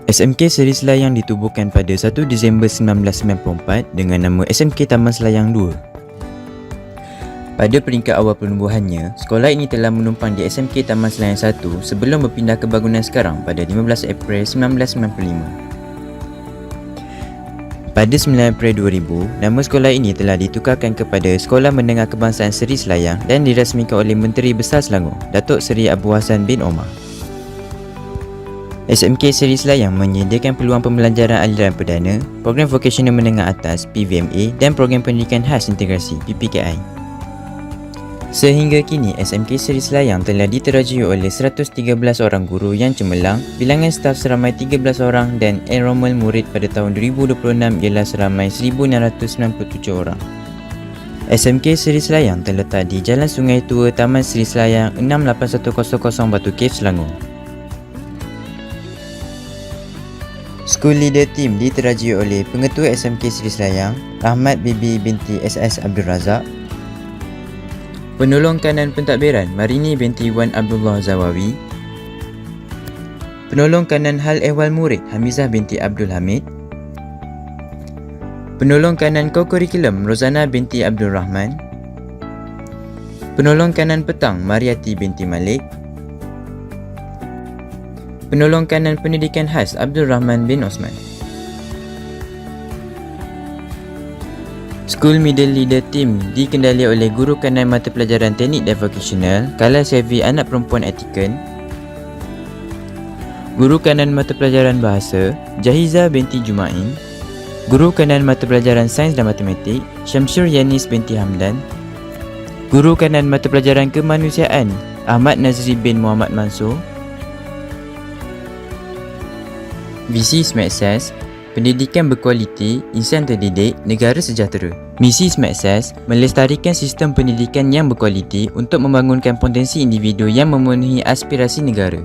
SMK Seri Selayang ditubuhkan pada 1 Disember 1994 dengan nama SMK Taman Selayang 2. Pada peringkat awal penubuhannya, sekolah ini telah menumpang di SMK Taman Selayang 1 sebelum berpindah ke bangunan sekarang pada 15 April 1995. Pada 9 April 2000, nama sekolah ini telah ditukarkan kepada Sekolah Menengah Kebangsaan Seri Selayang dan dirasmikan oleh Menteri Besar Selangor, Datuk Seri Abu Hassan bin Omar. SMK Seri Selayang menyediakan peluang pembelajaran aliran perdana, program vokasional menengah atas PVMA dan program pendidikan khas integrasi PPKI. Sehingga kini, SMK Seri Selayang telah diterajui oleh 113 orang guru yang cemerlang, bilangan staf seramai 13 orang dan enrolment murid pada tahun 2026 ialah seramai 1,697 orang. SMK Seri Selayang terletak di Jalan Sungai Tua, Taman Seri Selayang 68100 Batu Cave, Selangor. School Leader Team diterajui oleh Pengetua SMK Seri Selayang, Rahmat Bibi binti SS Abdul Razak, Penolong Kanan Pentadbiran Marini binti Wan Abdullah Zawawi, Penolong Kanan Hal Ehwal Murid Hamizah binti Abdul Hamid, Penolong Kanan Co-Curriculum Rozana binti Abdul Rahman, Penolong Kanan Petang Mariati binti Malik, Penolong Kanan Pendidikan Khas Abdul Rahman bin Osman. School Middle Leader Team dikendali oleh Guru Kanan Mata Pelajaran Teknik dan Vocational Kala Selvi Anak Perempuan Etiken, Guru Kanan Mata Pelajaran Bahasa Jahiza binti Jumain, Guru Kanan Mata Pelajaran Sains dan Matematik Syamsyur Yanis binti Hamdan, Guru Kanan Mata Pelajaran Kemanusiaan Ahmad Nazri bin Muhammad Mansur. Visi SMART-SAS, pendidikan berkualiti, insan terdidik, negara sejahtera. Misi SMART-SAS, melestarikan sistem pendidikan yang berkualiti untuk membangunkan potensi individu yang memenuhi aspirasi negara.